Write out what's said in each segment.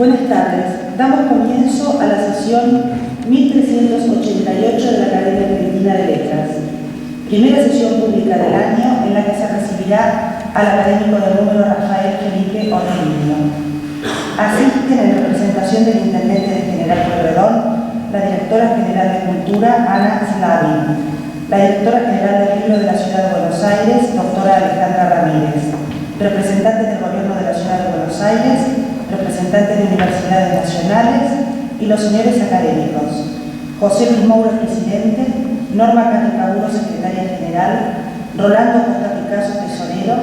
Buenas tardes. Damos comienzo a la sesión 1388 de la Academia Argentina de Letras, primera sesión pública del año en la que se recibirá al académico de número Rafael Felipe Ortelino. Asisten en representación del Intendente de General Pueyrredón, la Directora General de Cultura, Ana Slavin, la Directora General del Libro de la Ciudad de Buenos Aires, doctora Alejandra Ramírez, representantes del Gobierno de la Ciudad de Buenos Aires, representantes de universidades nacionales y los señores académicos: José Luis Moura, presidente; Norma Canicaburo, secretaria general; Rolando Costa Picasso, tesorero;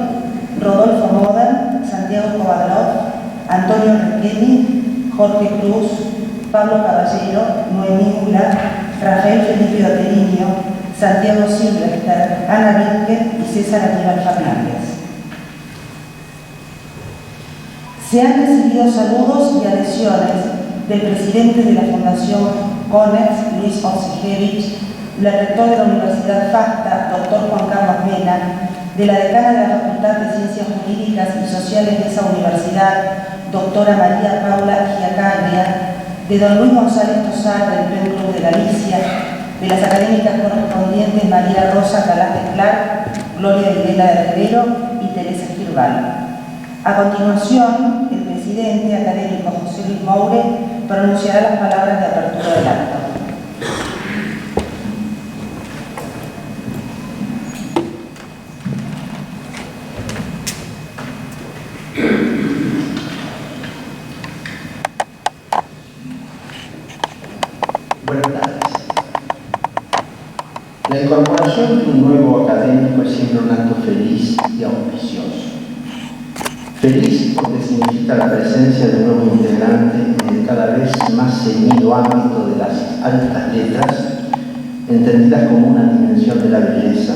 Rodolfo Moda, Santiago Kovadlov, Antonio Requeni, Jorge Cruz, Pablo Caballero, Noemí Mula, Rafael Felipe Ortelino, Santiago Silvester, Ana Vizquez y César Aníbal Fernández. Se han recibido saludos y adhesiones del presidente de la Fundación CONEX, Luis Orsijevich, del rector de la Universidad FACTA, doctor Juan Carlos Mena, de la decana de la Facultad de Ciencias Jurídicas y Sociales de esa universidad, doctora María Paula Giacaglia, de don Luis González Tosar, del PEN Club de Galicia, de las académicas correspondientes María Rosa Calás de Clark, Gloria Videla de Rivero y Teresa Girbal. A continuación, el presidente académico José Luis Moure pronunciará las palabras de apertura del acto. Buenas tardes. La incorporación de un nuevo académico es siempre un acto feliz y auspicioso. Feliz porque significa la presencia de un nuevo integrante en el cada vez más ceñido ámbito de las altas letras, entendidas como una dimensión de la belleza,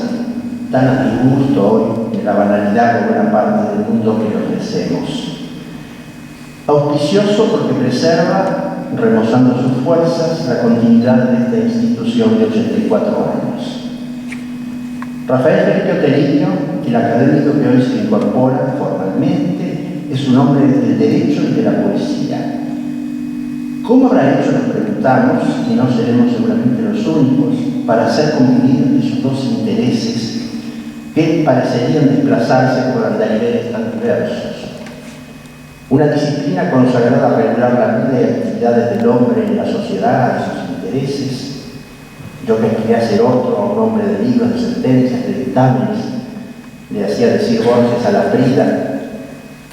tan a disgusto hoy en la banalidad de buena parte del mundo que lo ofrecemos. Auspicioso porque preserva, remozando sus fuerzas, la continuidad de esta institución de 84 años. Rafael Felipe Ortelino, el académico que hoy se incorpora formalmente, es un hombre del derecho y de la poesía. ¿Cómo habrá hecho, nos preguntamos, y no seremos seguramente los únicos, para hacer convivir esos dos intereses que parecerían desplazarse por andariveles tan diversos? Una disciplina consagrada a regular la vida y actividades del hombre en la sociedad y sus intereses. Yo que quería ser otro, un hombre de libros, de sentencias, de dictámenes, le hacía decir Borges a la Frida,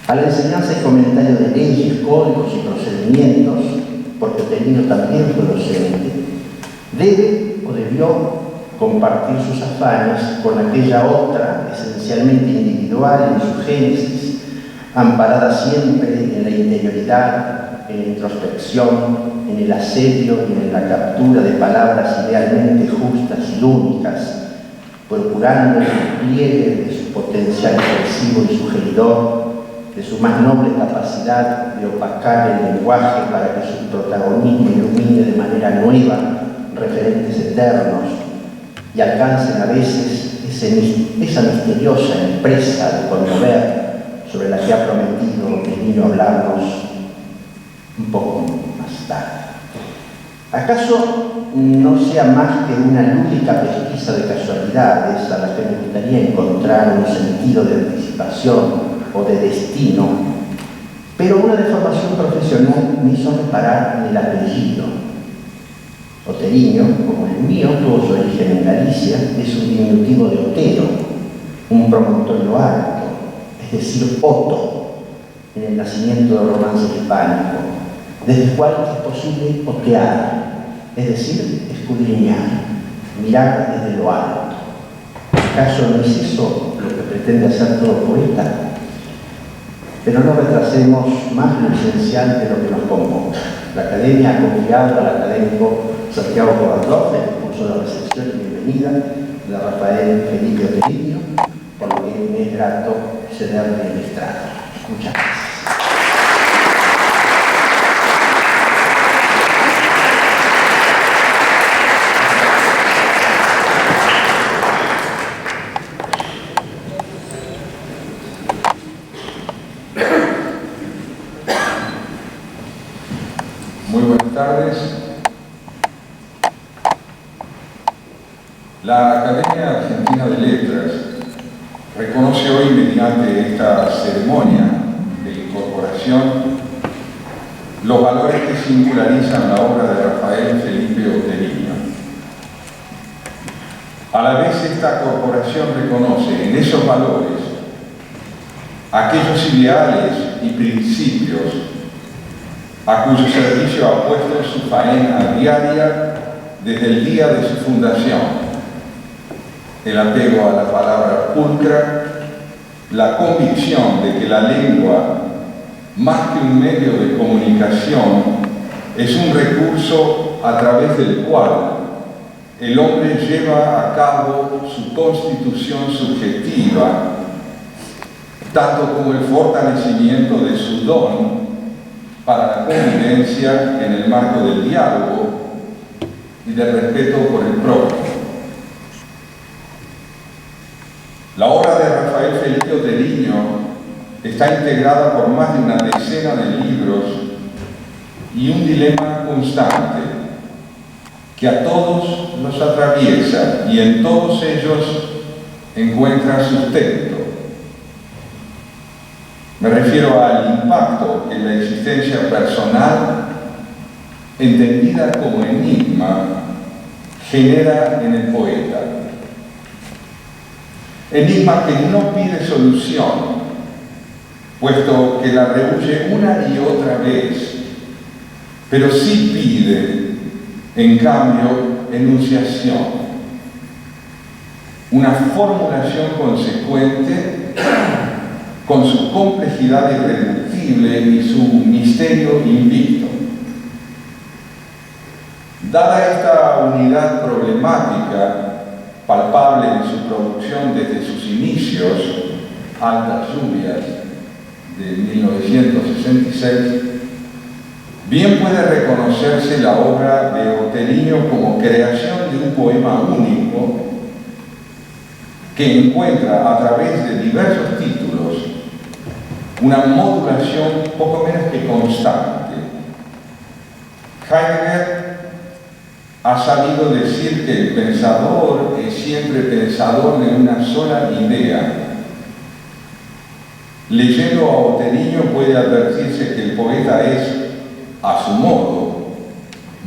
a la enseñanza y comentario de leyes, códigos y procedimientos, porque Ortelino también fue docente, debe o debió compartir sus afanes con aquella otra, esencialmente individual en su génesis, amparada siempre en la interioridad, en la introspección, en el asedio y en la captura de palabras idealmente justas y únicas, procurando el despliegue de su potencial expresivo y sugeridor, de su más noble capacidad de opacar el lenguaje para que su protagonismo ilumine de manera nueva referentes eternos y alcancen a veces esa misteriosa empresa de conmover sobre la que ha prometido Ortelino hablarnos un poco más tarde. ¿Acaso no sea más que una lúdica pesquisa de casualidades a la que me gustaría encontrar un sentido de anticipación o de destino, pero una deformación profesional me hizo reparar en el apellido? Ortelino, como el mío, tuvo su origen en Galicia, es un diminutivo de Otero, un promontorio alto, es decir, Otto, en el nacimiento del romance hispánico, desde el cual es posible otear, es decir, escudriñar, mirar desde lo alto. ¿Acaso no es eso lo que pretende hacer todo poeta? Pero no retrasemos más lo esencial de lo que nos convoca. La Academia ha confiado al académico Santiago Kovadlov el curso de recepción y bienvenida de Rafael Felipe Ortelino, por lo que me es grato cederle el estrado. Muchas gracias. Muy buenas tardes. La Academia Argentina de Letras reconoce hoy, mediante esta ceremonia de incorporación, los valores que singularizan la obra de Rafael Felipe Oteliño. A la vez, esta corporación reconoce en esos valores aquellos ideales y principios a cuyo servicio ha puesto su faena diaria desde el día de su fundación: el apego a la palabra pulcra, la convicción de que la lengua, más que un medio de comunicación, es un recurso a través del cual el hombre lleva a cabo su constitución subjetiva, tanto como el fortalecimiento de su don para la convivencia en el marco del diálogo y del respeto por el prójimo. La obra de Rafael Felipe Oteliño está integrada por más de una decena de libros y un dilema constante que a todos los atraviesa y en todos ellos encuentra sustento. Me refiero al impacto que la existencia personal, entendida como enigma, genera en el poeta. Enigma que no pide solución, puesto que la rehuye una y otra vez, pero sí pide, en cambio, enunciación, una formulación consecuente con su complejidad irreductible y su misterio invicto. Dada esta unidad problemática, palpable en su producción desde sus inicios, Altas Lluvias, de 1966, bien puede reconocerse la obra de Oteliño como creación de un poema único que encuentra a través de diversos títulos una modulación poco menos que constante. Heidegger ha sabido decir que el pensador es siempre pensador de una sola idea. Leyendo a Oteliño puede advertirse que el poeta es, a su modo,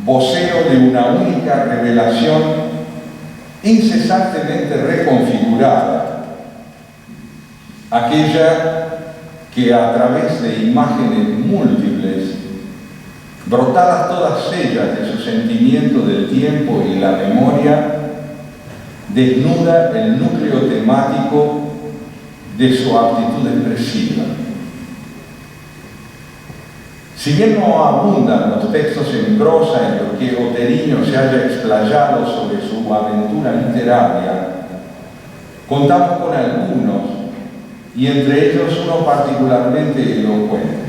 vocero de una única revelación incesantemente reconfigurada, aquella que a través de imágenes múltiples, brotadas todas ellas de su sentimiento del tiempo y la memoria, desnuda el núcleo temático de su aptitud expresiva. Si bien no abundan los textos en prosa en los que Oteliño se haya explayado sobre su aventura literaria, contamos con algunos, y entre ellos uno particularmente elocuente.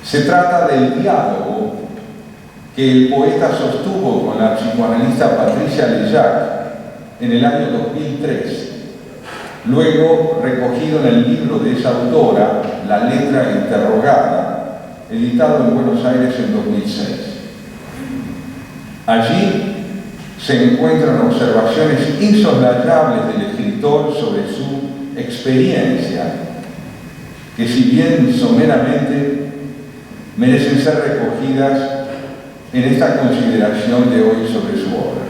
Se trata del diálogo que el poeta sostuvo con la psicoanalista Patricia Leyac en el año 2003, luego recogido en el libro de esa autora, La letra interrogada, editado en Buenos Aires en 2006. Allí se encuentran observaciones insoslayables del escritor sobre su experiencia, que si bien someramente merecen ser recogidas en esta consideración de hoy sobre su obra.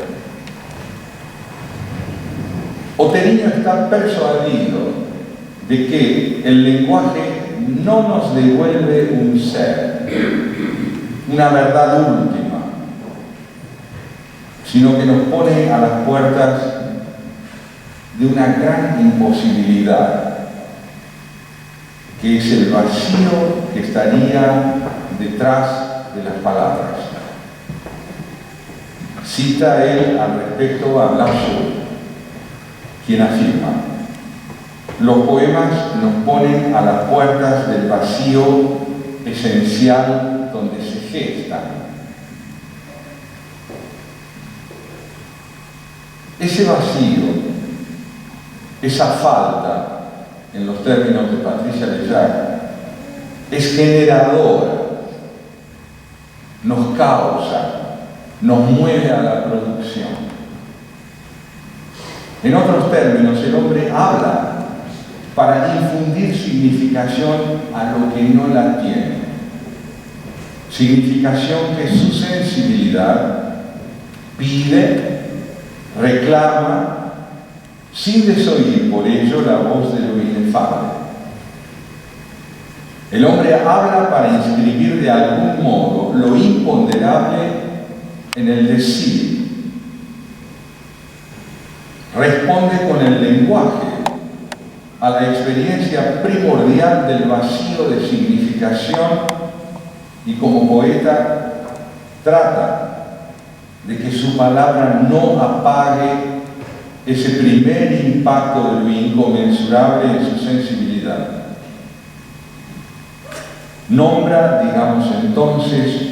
Oteliño está persuadido de que el lenguaje no nos devuelve un ser, una verdad última, sino que nos pone a las puertas de una gran imposibilidad, que es el vacío que estaría detrás de las palabras. Cita él al respecto a Blasco, quien afirma: los poemas nos ponen a las puertas del vacío esencial donde se gestan. Ese vacío, esa falta, en los términos de Patricia Leyac, es generadora nos causa, nos mueve a la producción. En otros términos, el hombre habla para infundir significación a lo que no la tiene. Significación que su sensibilidad pide, reclama, sin desoír por ello la voz de lo inefable. El hombre habla para inscribir de algún modo lo imponderable en el decir. Responde con el lenguaje a la experiencia primordial del vacío de significación y como poeta trata de que su palabra no apague ese primer impacto de lo inconmensurable en su sensibilidad. Nombra, digamos entonces,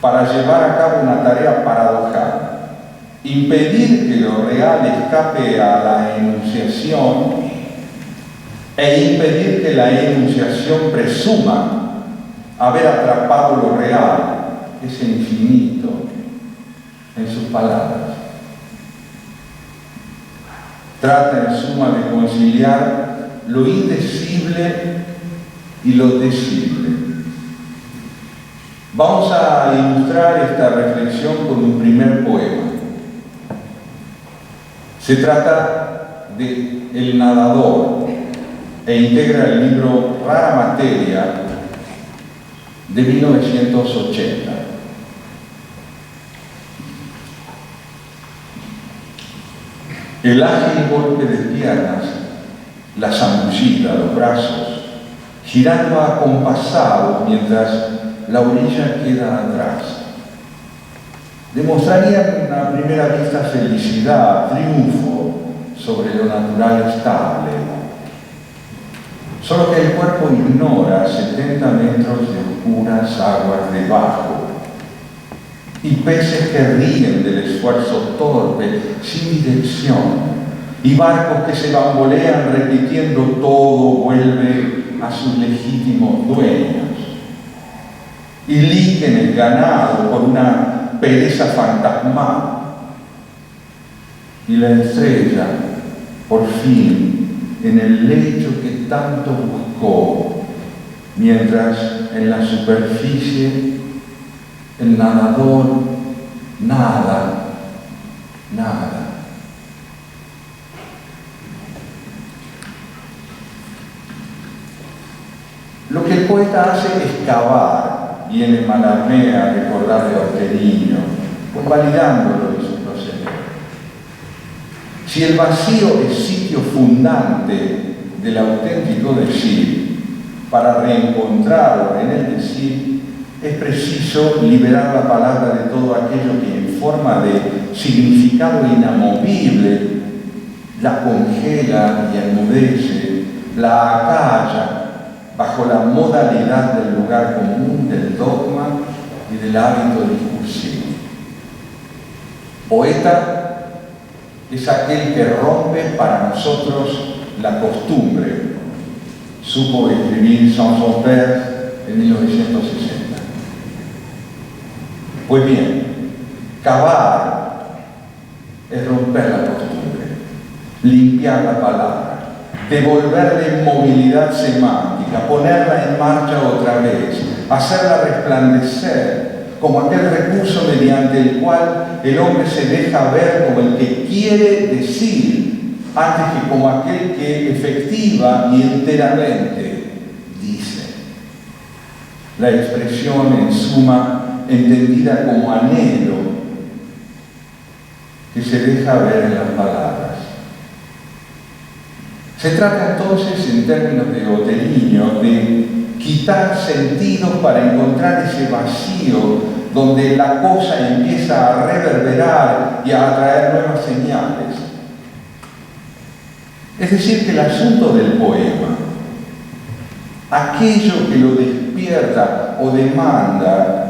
para llevar a cabo una tarea paradojal, impedir que lo real escape a la enunciación e impedir que la enunciación presuma haber atrapado lo real, ese infinito, en sus palabras. Trata en suma de conciliar lo indecible y lo decible. Vamos a ilustrar esta reflexión con un primer poema. Se trata de El nadador e integra el libro Rara Materia de 1980. El ágil golpe de piernas, la zambullida, los brazos, girando acompasados mientras la orilla queda atrás. Demostrarían a primera vista felicidad, triunfo sobre lo natural estable. Solo que el cuerpo ignora 70 metros de oscuras aguas debajo y peces que ríen del esfuerzo torpe, sin dirección, y barcos que se bambolean repitiendo todo vuelve a sus legítimos dueños, y liquen el ganado por una pereza fantasmal, y la estrella, por fin, en el lecho que tanto buscó, mientras en la superficie el nadador nada. Lo que el poeta hace es cavar, viene Mallarmé a recordarle a Oteniño, convalidándolo en su proceder. Si el vacío es sitio fundante del auténtico decir, para reencontrarlo en el decir, es preciso liberar la palabra de todo aquello que en forma de significado inamovible la congela y enmudece, la acalla bajo la modalidad del lugar común, del dogma y del hábito discursivo. Poeta es aquel que rompe para nosotros la costumbre. Supo escribir Saint-Exupéry en 1960. Pues bien, cavar es romper la costumbre, limpiar la palabra, devolverle movilidad semántica, ponerla en marcha otra vez, hacerla resplandecer como aquel recurso mediante el cual el hombre se deja ver como el que quiere decir, antes que como aquel que efectiva y enteramente dice. La expresión, en suma, entendida como anhelo, que se deja ver en las palabras. Se trata entonces, en términos de Oteniño, de quitar sentidos para encontrar ese vacío donde la cosa empieza a reverberar y a atraer nuevas señales. Es decir, que el asunto del poema, aquello que lo despierta o demanda,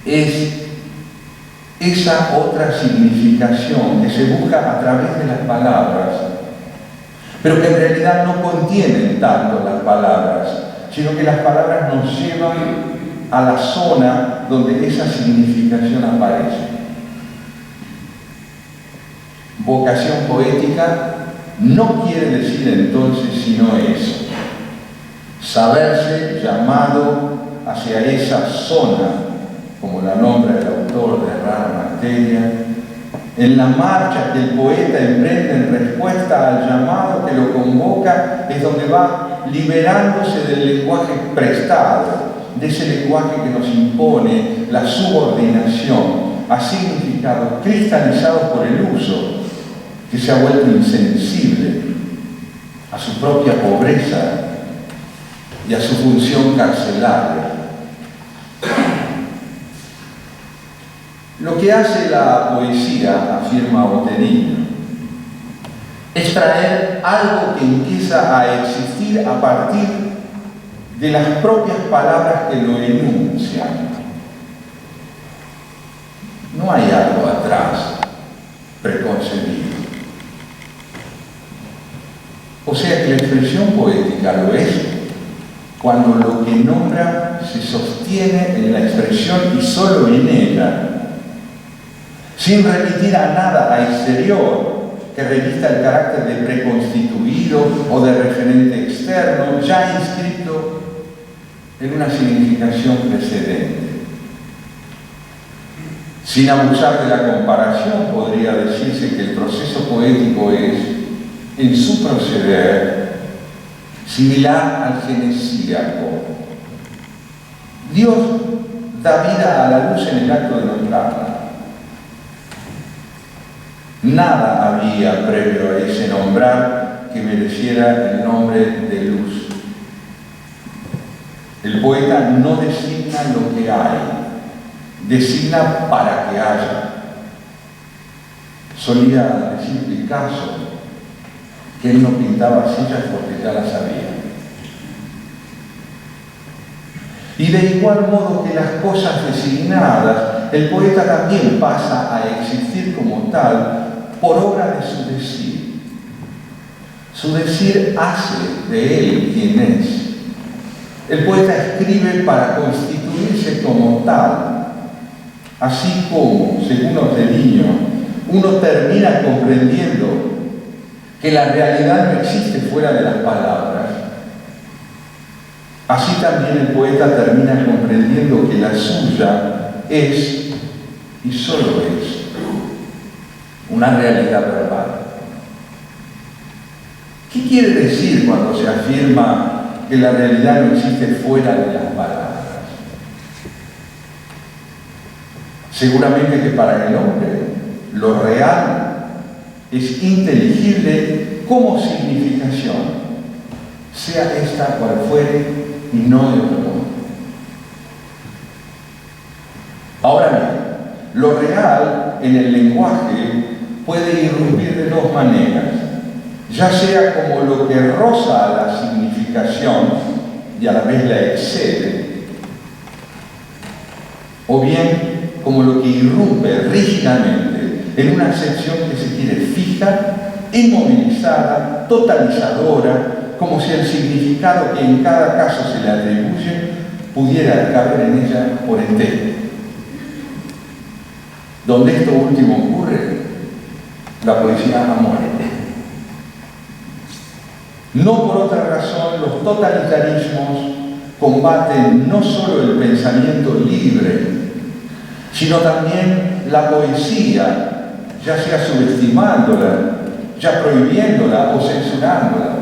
es esa otra significación que se busca a través de las palabras, pero que en realidad no contienen tanto las palabras, sino que las palabras nos llevan a la zona donde esa significación aparece. Vocación poética no quiere decir entonces sino eso, saberse llamado hacia esa zona, como la nombra el autor de Rara Materia, en la marcha que el poeta emprende en respuesta al llamado que lo convoca, es donde va liberándose del lenguaje prestado, de ese lenguaje que nos impone la subordinación a significados cristalizados por el uso, que se ha vuelto insensible a su propia pobreza y a su función carcelaria. Lo que hace la poesía, afirma Oteniño, es traer algo que empieza a existir a partir de las propias palabras que lo enuncian. No hay algo atrás preconcebido. O sea que la expresión poética lo es cuando lo que nombra se sostiene en la expresión y solo en ella, sin remitir a nada exterior que revista el carácter de preconstituido o de referente externo, ya inscrito en una significación precedente. Sin abusar de la comparación, podría decirse que el proceso poético es, en su proceder, similar al genesíaco. Dios da vida a la luz en el acto de nombrarla. Nada había previo a ese nombrar que mereciera el nombre de luz. El poeta no designa lo que hay, designa para que haya. Solía decir Picasso que él no pintaba sillas porque ya las sabía. Y de igual modo que las cosas designadas, el poeta también pasa a existir como tal por obra de su decir. Su decir hace de él quien es. El poeta escribe para constituirse como tal, así como, según Oteniño, uno termina comprendiendo que la realidad no existe fuera de las palabras. Así también el poeta termina comprendiendo que la suya es, y solo es, una realidad verbal. ¿Qué quiere decir cuando se afirma que la realidad no existe fuera de las palabras? Seguramente que para el hombre lo real es inteligible como significación, sea esta cual fuere y no de otro modo. Ahora bien, lo real en el lenguaje puede irrumpir de dos maneras, ya sea como lo que roza a la significación y a la vez la excede, o bien como lo que irrumpe rígidamente en una acepción que se quiere fija, inmovilizada, totalizadora, como si el significado que en cada caso se le atribuye pudiera caber en ella por entero. Donde esto último ocurre, la poesía muere. No por otra razón, los totalitarismos combaten no solo el pensamiento libre, sino también la poesía, ya sea subestimándola, ya prohibiéndola o censurándola.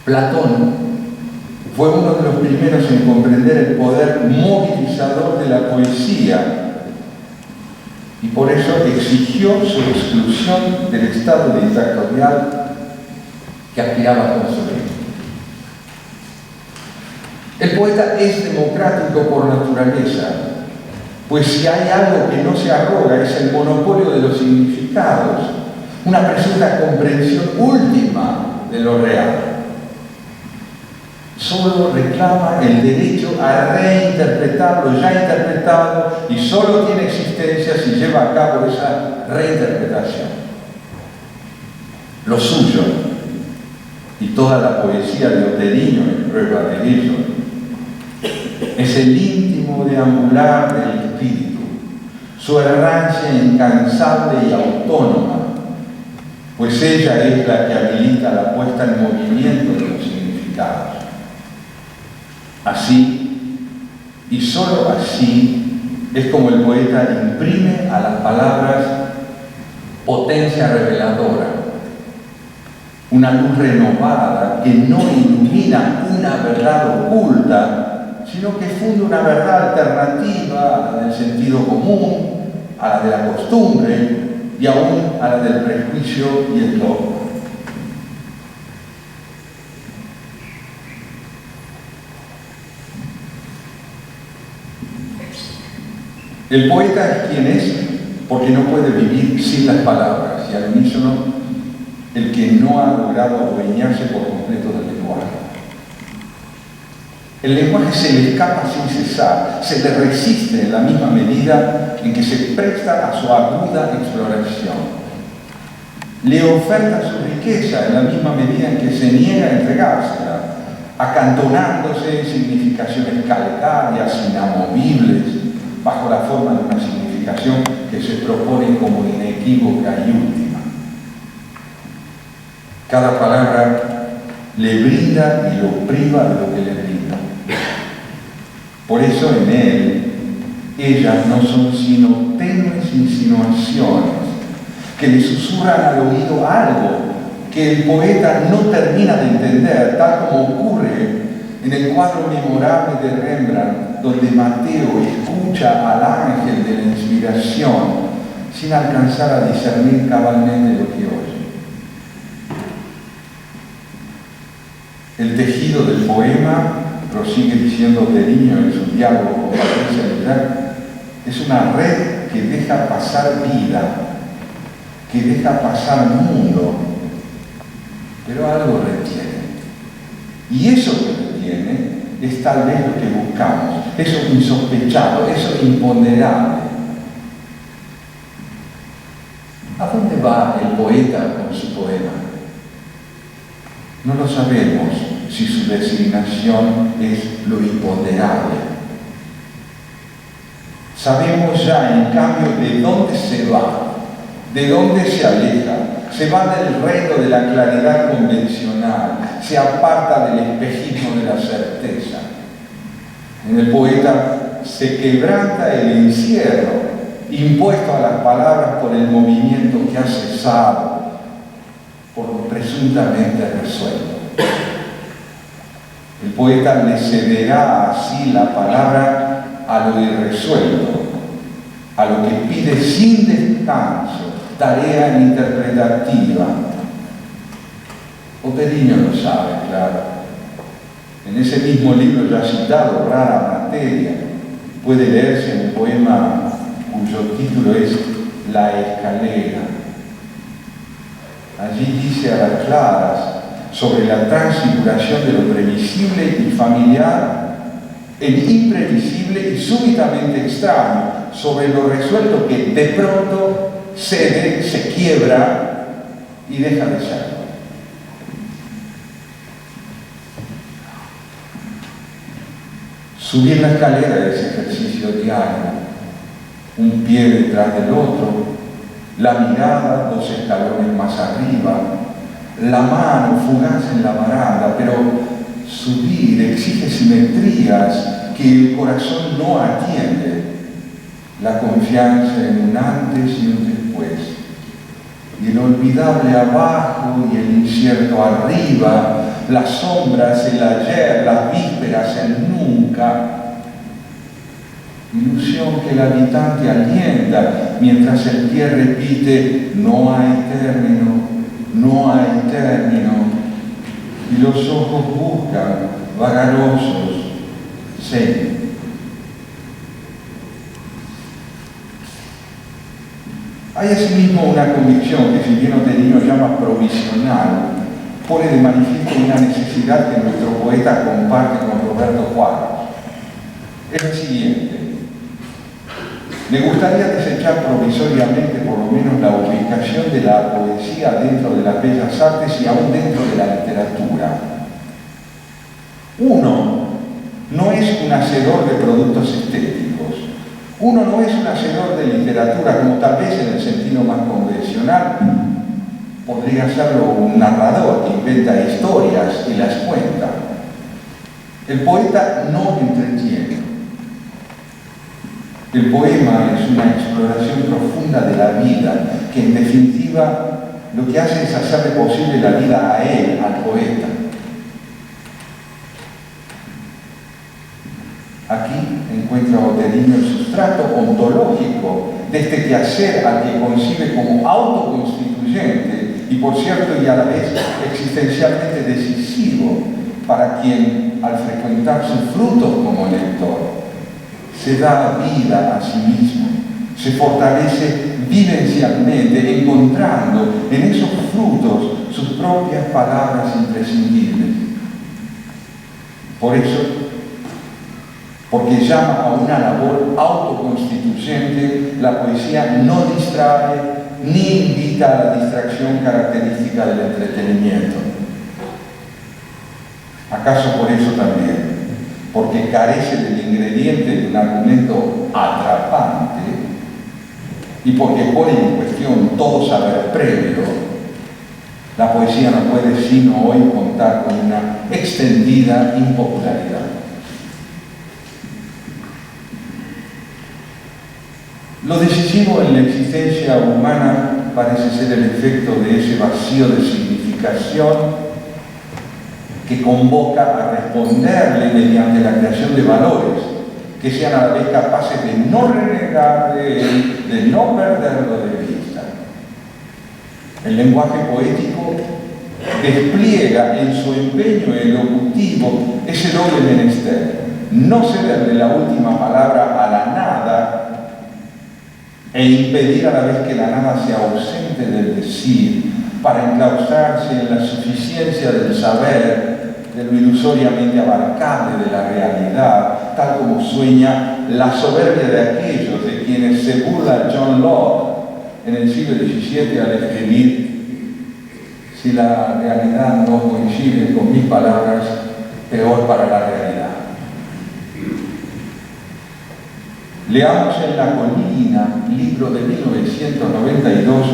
Platón fue uno de los primeros en comprender el poder movilizador de la poesía y por eso exigió su exclusión del estado dictatorial que aspiraba a construir. El poeta es democrático por naturaleza, pues si hay algo que no se arroga es el monopolio de los significados, una presunta comprensión última de lo real. Solo reclama el derecho a reinterpretar lo ya interpretado y solo tiene existencia si lleva a cabo esa reinterpretación. Lo suyo, y toda la poesía de Oteniño en prueba de ello, es es el íntimo deambular del espíritu, su errancia incansable y autónoma, pues ella es la que habilita la puesta en movimiento de los significados. Así, y sólo así, es como el poeta imprime a las palabras potencia reveladora, una luz renovada que no ilumina una verdad oculta, sino que funde una verdad alternativa a la del sentido común, a la de la costumbre y aún a la del prejuicio y el dogma. El poeta es quien es porque no puede vivir sin las palabras, y al unísono el que no ha logrado adueñarse por completo del lenguaje. El lenguaje se le escapa sin cesar, se le resiste en la misma medida en que se presta a su aguda exploración. Le oferta su riqueza en la misma medida en que se niega a entregársela, acantonándose en significaciones calcáreas, inamovibles, bajo la forma de una significación que se propone como inequívoca y última. Cada palabra le brinda y lo priva de lo que le brinda. Por eso en él, ellas no son sino tenues insinuaciones que le susurran al oído algo que el poeta no termina de entender, tal como ocurre en el cuadro memorable de Rembrandt, donde Mateo escucha al ángel de la inspiración sin alcanzar a discernir cabalmente lo que oye. El tejido del poema, prosigue diciendo Teriño en su diálogo con Patricia Millar, es una red que deja pasar vida, que deja pasar mundo, pero algo retiene. Y eso que retiene es tal vez lo que buscamos, eso insospechado, eso imponderable. ¿A dónde va el poeta con su poema? No lo sabemos si su designación es lo imponderable. Sabemos ya, en cambio, de dónde se va, de dónde se aleja. Se va del reino de la claridad convencional, se aparta del espejismo de la certeza. En el poeta se quebranta el encierro impuesto a las palabras por el movimiento que ha cesado, por lo presuntamente resuelto. El poeta le cederá así la palabra a lo irresuelto, a lo que pide sin descanso, tarea interpretativa. Oteriño lo sabe, claro. En ese mismo libro ya citado, Rara Materia, puede leerse un poema cuyo título es La Escalera. Allí dice a las claras sobre la transfiguración de lo previsible y familiar en imprevisible y súbitamente extraño, sobre lo resuelto que de pronto cede, se quiebra y deja de ser. Subir la escalera es ejercicio diario, un pie detrás del otro, la mirada 2 escalones más arriba, la mano fugaz en la baranda, pero subir exige simetrías que el corazón no atiende, la confianza en un antes y un después, y el olvidable abajo y el incierto arriba, las sombras, el ayer, las vísperas, el nunca. Ilusión que el habitante alienta mientras el pie repite no hay término, no hay término, y los ojos buscan vagarosos señas. Hay asimismo una convicción que, si bien Oteriño llama provisional, pone de manifiesto una necesidad que nuestro poeta comparte con Roberto Juárez. Es la siguiente: me gustaría desechar provisoriamente por lo menos la ubicación de la poesía dentro de las bellas artes y aún dentro de la literatura. Uno no es un hacedor de productos estéticos. Uno no es un hacedor de literatura, como tal vez en el sentido más convencional podría serlo un narrador que inventa historias y las cuenta. El poeta no entretiene. El poema es una exploración profunda de la vida, que en definitiva lo que hace es hacerle posible la vida a él, al poeta. Aquí encuentra Ottolino el sustrato ontológico de este quehacer al que concibe como autoconstituyente y, por cierto, y a la vez existencialmente decisivo para quien, al frecuentar sus frutos como lector, se da vida a sí mismo, se fortalece vivencialmente, encontrando en esos frutos sus propias palabras imprescindibles. Por eso, porque llama a una labor autoconstituyente, la poesía no distrae ni invita a la distracción característica del entretenimiento. ¿Acaso por eso también? Porque carece del ingrediente de un argumento atrapante y porque pone en cuestión todo saber previo, la poesía no puede sino hoy contar con una extendida impopularidad. Lo decisivo en la existencia humana parece ser el efecto de ese vacío de significación que convoca a responderle mediante la creación de valores que sean a la vez capaces de no renegar de él, de no perderlo de vista. El lenguaje poético despliega en su empeño elocutivo ese doble menester: no ceder de la última palabra a la nada e impedir a la vez que la nada sea ausente del decir, para enclaustrarse en la suficiencia del saber, de lo ilusoriamente abarcable de la realidad, tal como sueña la soberbia de aquellos de quienes se burla John Locke en el siglo XVII al escribir: si la realidad no coincide con mis palabras, peor para la realidad. Leamos en La colina, libro de 1992,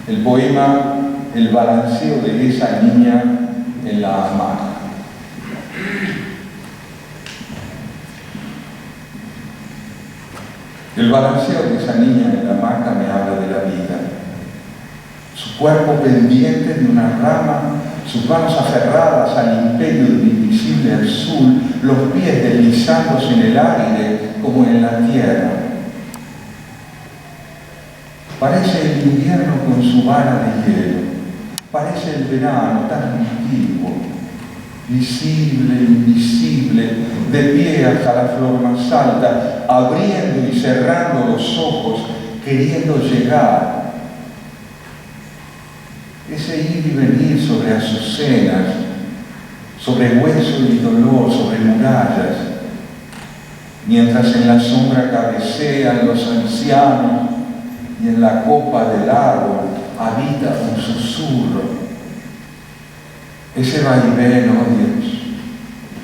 el poema El balanceo de esa niña en la hamaca. El balanceo de esa niña en la hamaca me habla de la vida. Su cuerpo pendiente de una rama, sus manos aferradas al imperio del invisible azul, los pies deslizándose en el aire como en la tierra. Parece el invierno con su vara de hielo, parece el verano tan antiguo, visible, invisible, de pie hasta la flor más alta, abriendo y cerrando los ojos, queriendo llegar. Ese ir y venir sobre azucenas, sobre hueso y dolor, sobre murallas, mientras en la sombra cabecean los ancianos y en la copa del árbol habita un susurro. Ese vaivén, oh Dios,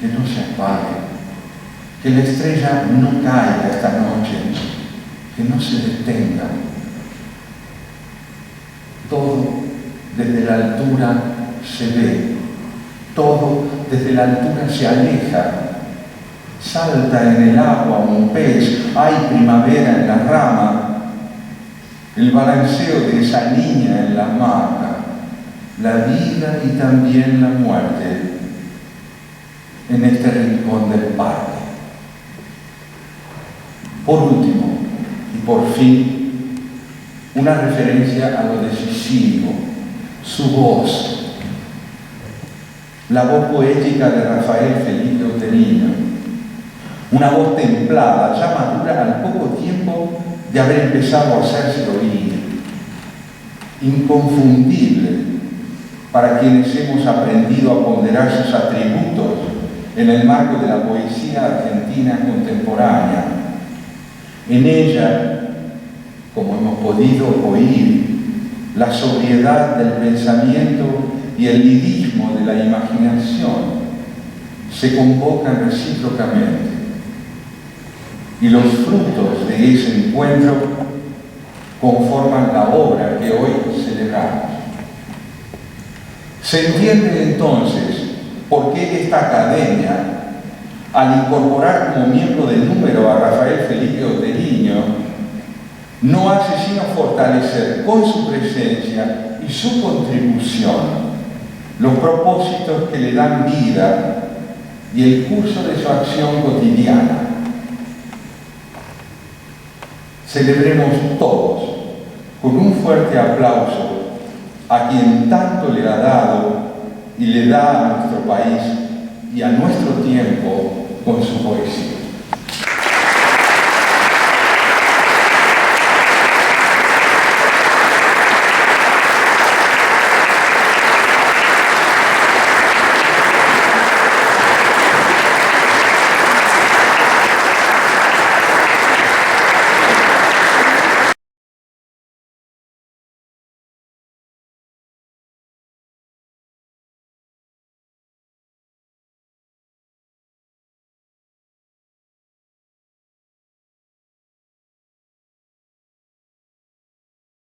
que no se apague, que la estrella no caiga esta noche, que no se detenga. Todo desde la altura se ve, todo desde la altura se aleja. Salta en el agua un pez, hay primavera en la rama. El balanceo de esa niña en la hamaca, la vida y también la muerte en este rincón del parque. Por último, y por fin, una referencia a lo decisivo, su voz, la voz poética de Rafael Felipe Ottolino, una voz templada, ya madura al poco tiempo de haber empezado a hacerse oír, inconfundible para quienes hemos aprendido a ponderar sus atributos en el marco de la poesía argentina contemporánea. En ella, como hemos podido oír, la sobriedad del pensamiento y el lirismo de la imaginación, se convocan recíprocamente y los frutos de ese encuentro conforman la obra que hoy celebramos. Se entiende entonces por qué esta academia, al incorporar como miembro del número a Rafael Felipe Otelliño, no hace sino fortalecer con su presencia y su contribución los propósitos que le dan vida y el curso de su acción cotidiana. Celebremos todos con un fuerte aplauso a quien tanto le ha dado y le da a nuestro país y a nuestro tiempo con su poesía.